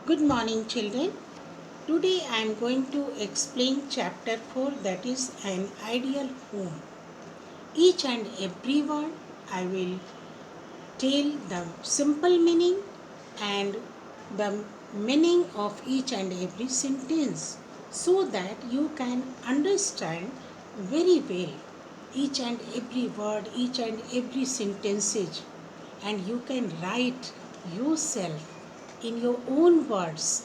Good morning, children. Today I am going to explain chapter 4, that is an ideal home. Each and every word I will tell the simple meaning and the meaning of each and every sentence so that you can understand very well each and every word, each and every sentences, and you can write yourself in your own words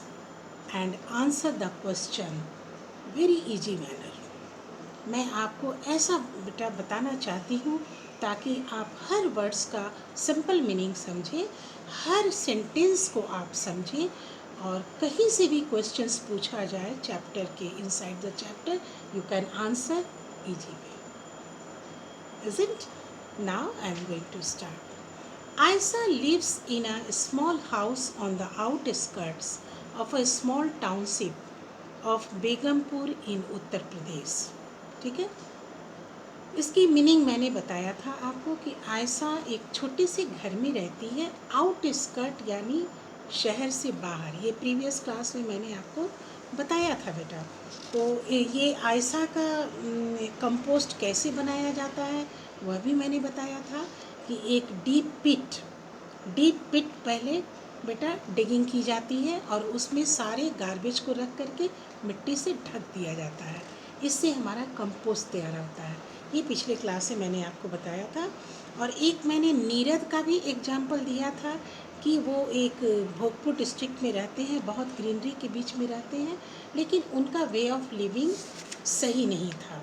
and answer the question very easy manner. मैं आपको ऐसा बेटा बताना चाहती हूँ ताकि आप हर words का सिंपल मीनिंग समझें, हर सेंटेंस को आप समझें और कहीं से भी क्वेश्चंस पूछा जाए चैप्टर के inside the chapter you can answer easy way. Isn't? Now I am going to start. Aisa lives in a small house on the outskirts of a small township of Begampur in Uttar Pradesh. ठीक है, इसकी meaning मैंने बताया था आपको कि आयशा एक छोटे से घर में रहती है, आउटस्कर्ट यानी शहर से बाहर. ये प्रीवियस क्लास में मैंने आपको बताया था बेटा. तो ये आयशा का कंपोस्ट कैसे बनाया जाता है वह भी मैंने बताया था कि एक डीप पिट पहले बेटा डिगिंग की जाती है और उसमें सारे गार्बेज को रख करके मिट्टी से ढक दिया जाता है. इससे हमारा कंपोस्ट तैयार होता है. ये पिछले क्लास से मैंने आपको बताया था. और एक मैंने नीरद का भी एग्जाम्पल दिया था कि वो एक भोजपुर डिस्ट्रिक्ट में रहते हैं, बहुत ग्रीनरी के बीच में रहते हैं, लेकिन उनका वे ऑफ लिविंग सही नहीं था.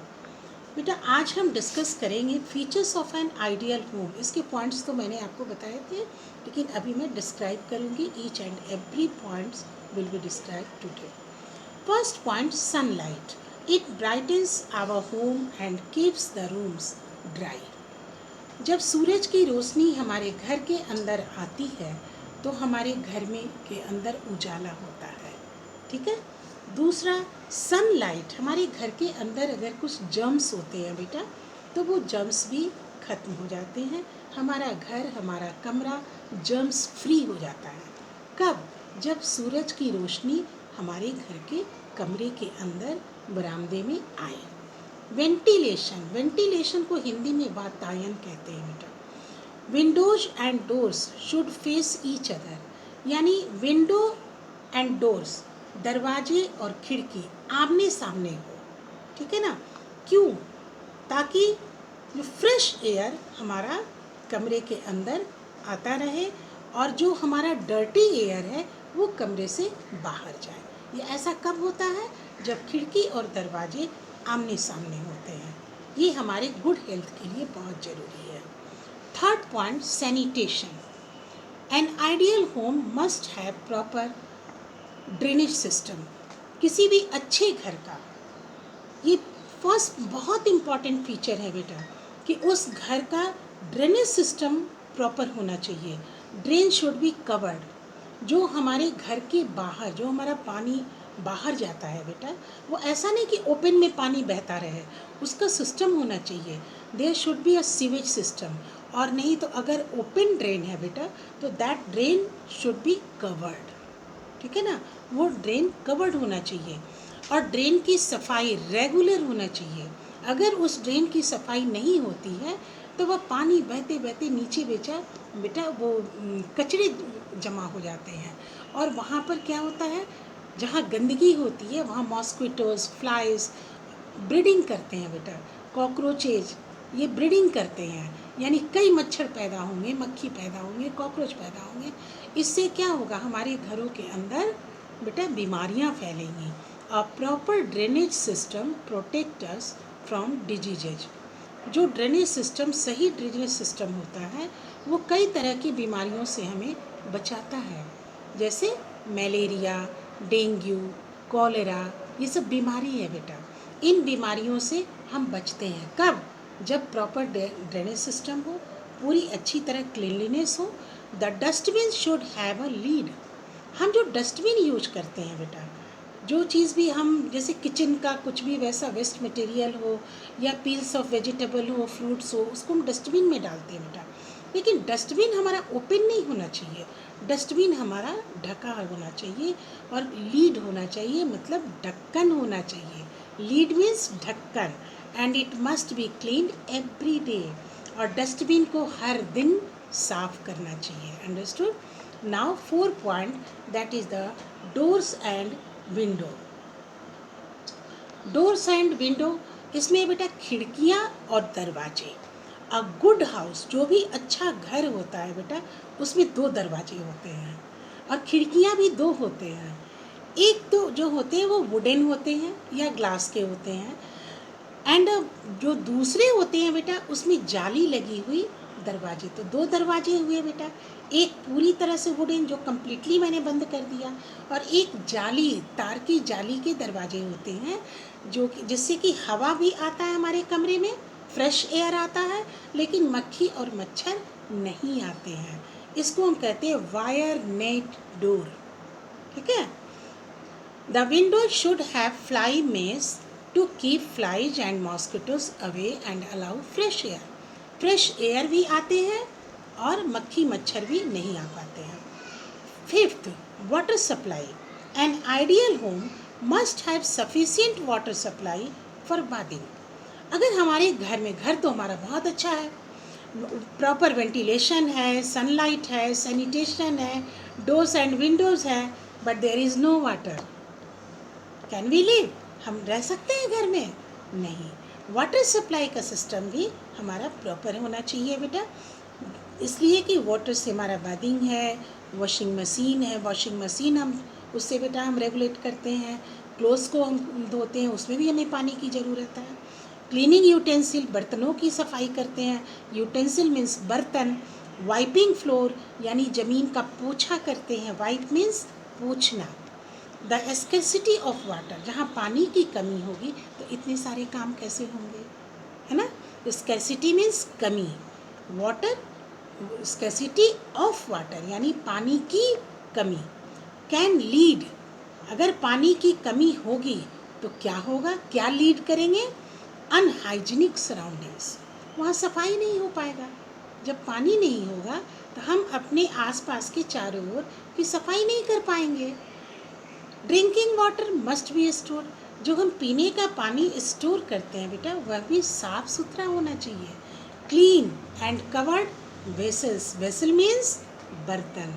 बेटा आज हम डिस्कस करेंगे features of an ideal home. इसके पॉइंट्स तो मैंने आपको बताए थे, लेकिन अभी मैं डिस्क्राइब करूँगी. Each and every points will be describe today. First point, sunlight. It brightens our home and keeps the rooms dry. जब सूरज की रोशनी हमारे घर के अंदर आती है तो हमारे घर में के अंदर उजाला होता है. ठीक है. दूसरा, सनलाइट. हमारे घर के अंदर अगर कुछ जर्म्स होते हैं बेटा तो वो जर्म्स भी खत्म हो जाते हैं. हमारा घर, हमारा कमरा जर्म्स फ्री हो जाता है. कब? जब सूरज की रोशनी हमारे घर के कमरे के अंदर बरामदे में आए. वेंटिलेशन को हिंदी में वातायन कहते हैं बेटा. Windows and doors should face each other. यानी विंडो एंड डोर्स, दरवाजे और खिड़की आमने सामने हो. ठीक है ना. क्यों? ताकि जो फ्रेश एयर हमारा कमरे के अंदर आता रहे और जो हमारा डर्टी एयर है वो कमरे से बाहर जाए. ये ऐसा कब होता है? जब खिड़की और दरवाजे आमने सामने होते हैं. ये हमारे गुड हेल्थ के लिए बहुत ज़रूरी है. Third point, sanitation. An ideal home must have proper drainage system. किसी भी अच्छे घर का ये फर्स्ट बहुत इम्पॉर्टेंट फीचर है बेटा कि उस घर का ड्रेनेज सिस्टम प्रॉपर होना चाहिए. Drain should be covered. जो हमारे घर के बाहर जो हमारा पानी बाहर जाता है बेटा, वो ऐसा नहीं कि ओपन में पानी बहता रहे, उसका सिस्टम होना चाहिए. There should be a sewage system. और नहीं तो अगर ओपन ड्रेन है बेटा तो that drain should be covered. ठीक है ना. वो ड्रेन कवर्ड होना चाहिए और ड्रेन की सफाई रेगुलर होना चाहिए. अगर उस ड्रेन की सफाई नहीं होती है तो वह पानी बहते बहते नीचे बेटा वो कचरे जमा हो जाते हैं. और वहाँ पर क्या होता है, जहाँ गंदगी होती है वहाँ मॉस्किटोज, फ्लाइज ब्रीडिंग करते हैं बेटा. कॉकरोचेज ये ब्रीडिंग करते हैं, यानी कई मच्छर पैदा होंगे, मक्खी पैदा होंगे, कॉकरोच पैदा होंगे. इससे क्या होगा, हमारे घरों के अंदर बेटा बीमारियां फैलेंगी. A proper drainage system protect us from diseases. जो ड्रेनेज सिस्टम, सही ड्रेनेज सिस्टम होता है वो कई तरह की बीमारियों से हमें बचाता है. जैसे मलेरिया, डेंगू, कॉलेरा, ये सब बीमारी है बेटा. इन बीमारियों से हम बचते हैं. कब? जब प्रॉपर ड्रेनेज सिस्टम हो, पूरी अच्छी तरह क्लीनलीनेस हो. The dustbin should have a lead. हम जो डस्टबिन यूज करते हैं बेटा, जो चीज़ भी हम जैसे किचन का कुछ भी वैसा वेस्ट मटेरियल हो या पील्स ऑफ वेजिटेबल हो, फ्रूट्स हो, उसको हम डस्टबिन में डालते हैं बेटा. लेकिन डस्टबिन हमारा ओपन नहीं होना चाहिए. डस्टबिन हमारा ढका होना चाहिए और लीड होना चाहिए, मतलब ढक्कन होना चाहिए। लीड मीन्स ढक्कन, and it must be cleaned every day, और डस्टबिन को हर दिन साफ करना चाहिए। Understood? Now 4 point, that is the doors and window. Doors and window, इसमें बेटा खिड़कियाँ और दरवाजे। अ गुड हाउस, जो भी अच्छा घर होता है बेटा, उसमें 2 दरवाजे होते हैं और खिड़कियाँ भी 2 होते हैं। एक तो जो होते हैं वो वुडन होते हैं या ग्लास के होते हैं, एंड जो दूसरे होते हैं बेटा उसमें जाली लगी हुई दरवाजे। तो 2 दरवाजे हुए बेटा, एक पूरी तरह से वुडन जो कम्प्लीटली मैंने बंद कर दिया, और एक जाली, तार की जाली के दरवाजे होते हैं जो कि जिससे कि हवा भी आता है हमारे कमरे में, फ्रेश एयर आता है, लेकिन मक्खी और मच्छर नहीं आते हैं। इसको हम कहते हैं वायर नेट डोर। ठीक है? The window should have fly maze to keep flies and mosquitoes away and allow fresh air. Fresh air भी आते हैं और मक्खी मच्छर भी नहीं आ पाते हैं। Fifth, water supply. An ideal home must have sufficient water supply for bathing. अगर हमारे घर में, घर तो हमारा बहुत अच्छा है, प्रॉपर वेंटिलेशन है, सनलाइट है, सैनिटेशन है, डोर्स एंड विंडोज़ है, but there is no water, can we live? हम रह सकते हैं घर में? नहीं। वाटर सप्लाई का सिस्टम भी हमारा प्रॉपर होना चाहिए बेटा, इसलिए कि वाटर से हमारा बाथिंग है, वॉशिंग मशीन है, वॉशिंग मशीन हम उससे बेटा हम रेगुलेट करते हैं, क्लोथ्स को हम धोते हैं, उसमें भी हमें पानी की ज़रूरत है। क्लीनिंग यूटेंसिल, बर्तनों की सफाई करते हैं, यूटेंसिल मीन्स बर्तन। वाइपिंग फ्लोर, यानी ज़मीन का पोछा करते हैं, वाइप मीन्स पोछना। द स्कैर्सिटी ऑफ वाटर, जहाँ पानी की कमी होगी तो इतने सारे काम कैसे होंगे, है ना? स्कैर्सिटी मीन्स कमी, वाटर, स्कैर्सिटी ऑफ वाटर यानी पानी की कमी। कैन लीड, अगर पानी की कमी होगी तो क्या होगा, क्या लीड करेंगे? अनहाइजीनिक सराउंडिंग्स, वहाँ सफाई नहीं हो पाएगा। जब पानी नहीं होगा तो हम अपने आसपास के चारों ओर की सफाई नहीं कर पाएंगे। Drinking water must be store, जो हम पीने का पानी स्टोर करते हैं बेटा वह भी साफ सुथरा होना चाहिए। Clean and covered vessels, vessel means बर्तन,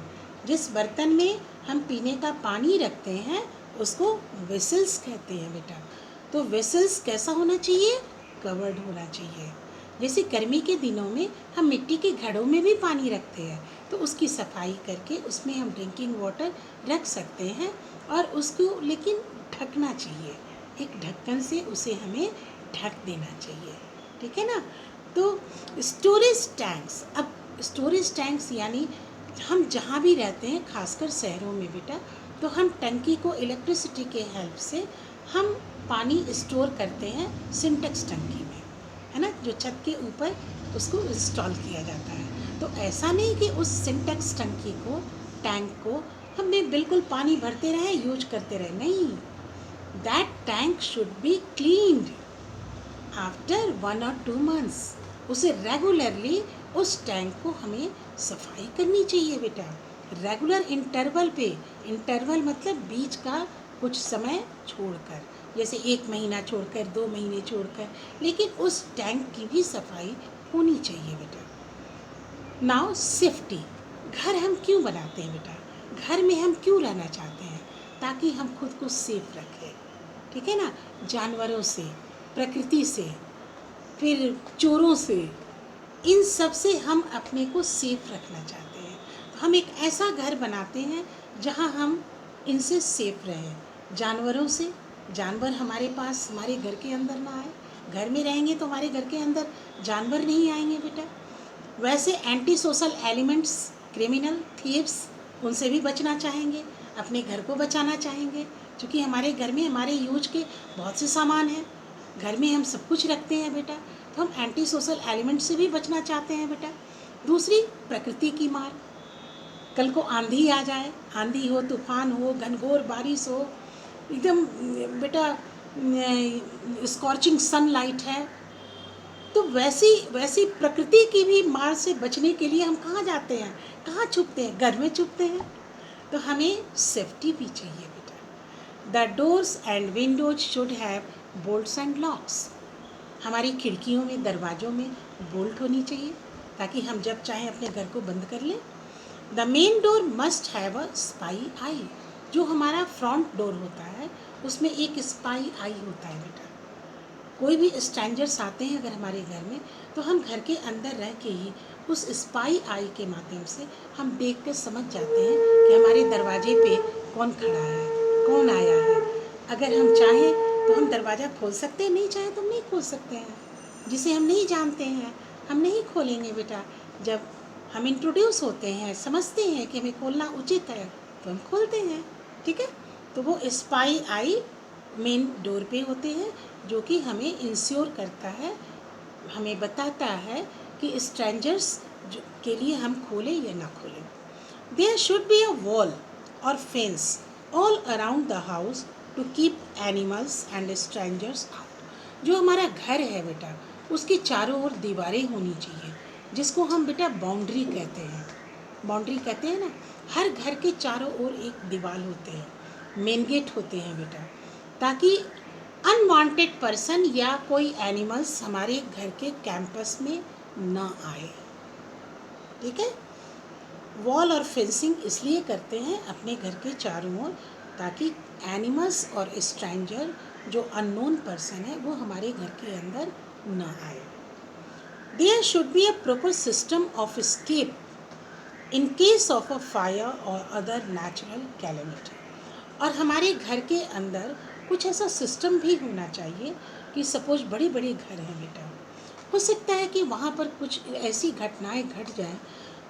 जिस बर्तन में हम पीने का पानी रखते हैं उसको वेसल्स कहते हैं बेटा। तो वेसल्स कैसा होना चाहिए? कवर्ड होना चाहिए। जैसे गर्मी के दिनों में हम मिट्टी के घड़ों में भी पानी रखते हैं, तो उसकी सफाई करके उसमें हम ड्रिंकिंग वाटर रख सकते हैं, और उसको लेकिन ढकना चाहिए, एक ढक्कन से उसे हमें ढक देना चाहिए। ठीक है ना? तो स्टोरेज टैंक्स, अब स्टोरेज टैंक्स यानी हम जहाँ भी रहते हैं, खासकर शहरों में बेटा, तो हम टंकी को इलेक्ट्रिसिटी के हेल्प से हम पानी स्टोर करते हैं सिंटेक्स टंकी में, है ना, जो छत के ऊपर उसको इंस्टॉल किया जाता है। तो ऐसा नहीं कि उस सिंटेक्स टंकी को, टैंक को हमें बिल्कुल पानी भरते रहे, यूज करते रहे, नहीं। That tank should be cleaned after 1 और 2 months। उसे रेगुलरली उस टैंक को हमें सफाई करनी चाहिए बेटा, रेगुलर इंटरवल पे। इंटरवल मतलब बीच का कुछ समय छोड़कर, जैसे 1 महीना छोड़कर, 2 महीने छोड़कर, लेकिन उस टैंक की भी सफाई होनी चाहिए बेटा। नाउ सेफ्टी, घर हम क्यों बनाते हैं बेटा? घर में हम क्यों रहना चाहते हैं? ताकि हम खुद को सेफ रखें, ठीक है ना, जानवरों से, प्रकृति से, फिर चोरों से, इन सब से हम अपने को सेफ रखना चाहते हैं। तो हम एक ऐसा घर बनाते हैं जहाँ हम इनसे सेफ रहें, जानवरों से, जानवर हमारे पास, हमारे घर के अंदर ना आए। घर में रहेंगे तो हमारे घर के अंदर जानवर नहीं आएंगे बेटा। वैसे anti social elements, criminal, thieves, उनसे भी बचना चाहेंगे, अपने घर को बचाना चाहेंगे, क्योंकि हमारे घर में हमारे यूज के बहुत से सामान हैं, घर में हम सब कुछ रखते हैं बेटा, तो हम एंटी सोशल एलिमेंट से भी बचना चाहते हैं बेटा। दूसरी, प्रकृति की मार, कल को आंधी आ जाए, आंधी हो, तूफान हो, घनघोर बारिश हो, एकदम बेटा स्कॉर्चिंग सनलाइट है, तो वैसी वैसी प्रकृति की भी मार से बचने के लिए हम कहाँ जाते हैं? कहाँ छुपते हैं? घर में छुपते हैं। तो हमें सेफ्टी भी चाहिए बेटा। The doors and windows should have bolts and locks. हमारी खिड़कियों में, दरवाज़ों में बोल्ट होनी चाहिए ताकि हम जब चाहें अपने घर को बंद कर लें। The main door must have a spy eye. जो हमारा फ्रंट डोर होता है उसमें एक स्पाई आई होता है बेटा। कोई भी स्ट्रेंजर्स आते हैं अगर हमारे घर में, तो हम घर के अंदर रह के ही उस स्पाई आई के माध्यम से हम देख कर समझ जाते हैं कि हमारे दरवाजे पे कौन खड़ा है, कौन आया है। अगर हम चाहें तो हम दरवाज़ा खोल सकते हैं, नहीं चाहें तो हम नहीं खोल सकते हैं। जिसे हम नहीं जानते हैं हम नहीं खोलेंगे बेटा। जब हम इंट्रोड्यूस होते हैं, समझते हैं कि हमें खोलना उचित है, तो हम खोलते हैं। ठीक है। तो वो स्पाई आई मेन डोर पे होते हैं, जो कि हमें इंश्योर करता है, हमें बताता है कि स्ट्रेंजर्स के लिए हम खोलें या ना खोलें। There should be a wall or fence all around the house to keep animals and strangers out. जो हमारा घर है बेटा, उसके चारों ओर दीवारें होनी चाहिए, जिसको हम बेटा बाउंड्री कहते हैं। बाउंड्री कहते हैं ना, हर घर के चारों ओर एक दीवार होते हैं, मेन गेट होते हैं बेटा, ताकि अनवांटेड पर्सन या कोई एनिमल्स हमारे घर के कैंपस में ना आए। ठीक है। वॉल और फेंसिंग इसलिए करते हैं अपने घर के चारों ओर, ताकि एनिमल्स और स्ट्रेंजर जो अननोन पर्सन है वो हमारे घर के अंदर ना आए। There should be a proper system of escape in case of a fire और अदर नेचुरल कैलेमिटी। और हमारे घर के अंदर कुछ ऐसा सिस्टम भी होना चाहिए कि सपोज बड़े बड़े घर हैं बेटा, हो सकता है कि वहाँ पर कुछ ऐसी घटनाएं घट जाएं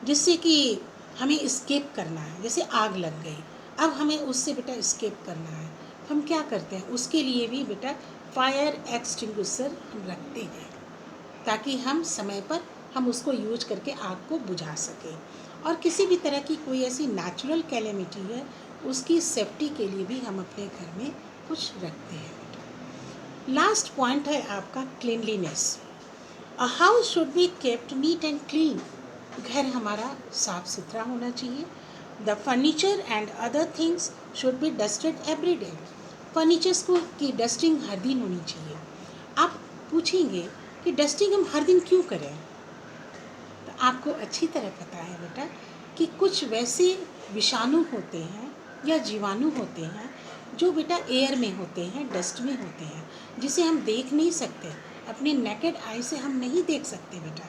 जिससे कि हमें इस्केप करना है। जैसे आग लग गई, अब हमें उससे बेटा इस्केप करना है, तो हम क्या करते हैं? उसके लिए भी बेटा फायर एक्सटिंग्विशर हम रखते हैं, ताकि हम समय पर हम उसको यूज करके आग को बुझा सकें। और किसी भी तरह की कोई ऐसी नेचुरल कैलेमिटी है, उसकी सेफ्टी के लिए भी हम अपने घर में कुछ रखते हैं बेटा। लास्ट पॉइंट है आपका cleanliness. A house should be kept neat and clean. घर हमारा साफ सुथरा होना चाहिए। The furniture and other things should B dusted every day. Furnitures को की डस्टिंग हर दिन होनी चाहिए। आप पूछेंगे कि डस्टिंग हम हर दिन क्यों करें? तो आपको अच्छी तरह पता है बेटा कि कुछ वैसे विषाणु होते हैं या जीवाणु होते हैं जो बेटा एयर में होते हैं, डस्ट में होते हैं, जिसे हम देख नहीं सकते, अपने नेकेड आई से हम नहीं देख सकते बेटा।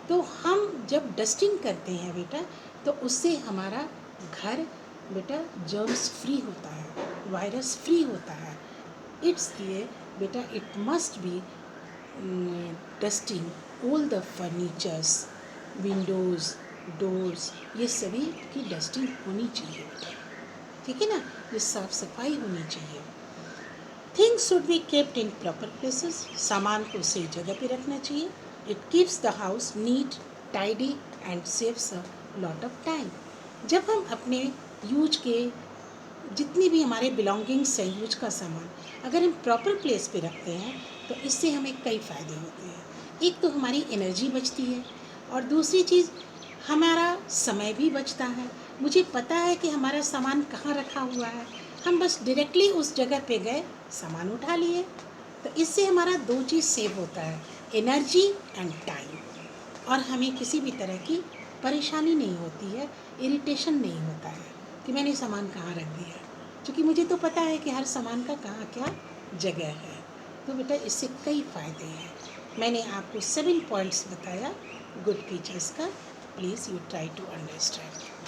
तो हम जब डस्टिंग करते हैं बेटा, तो उससे हमारा घर बेटा जर्म्स फ्री होता है, वायरस फ्री होता है। इसलिए बेटा it must be dusting all the furnitures, Windows, doors, ये सभी की डस्टिंग होनी चाहिए बेटा। ठीक है ना, ये साफ सफाई होनी चाहिए। Things should be kept in proper places. सामान को सही जगह पे रखना चाहिए। It keeps the house neat, tidy and saves a lot of time. जब हम अपने यूज के जितनी भी हमारे बिलोंगिंग्स हैं, यूज का सामान अगर हम प्रॉपर प्लेस पे रखते हैं, तो इससे हमें कई फ़ायदे होते हैं। एक तो हमारी एनर्जी बचती है, और दूसरी चीज़ हमारा समय भी बचता है। मुझे पता है कि हमारा सामान कहाँ रखा हुआ है, हम बस डायरेक्टली उस जगह पे गए, सामान उठा लिए। तो इससे हमारा दो चीज़ सेव होता है, एनर्जी एंड टाइम। और हमें किसी भी तरह की परेशानी नहीं होती है, इरिटेशन नहीं होता है कि मैंने सामान कहाँ रख दिया, क्योंकि मुझे तो पता है कि हर सामान का कहाँ क्या जगह है। तो बेटा इससे कई फ़ायदे हैं। मैंने आपको 7 पॉइंट्स बताया गुड फीचर्स का। Please you try to understand.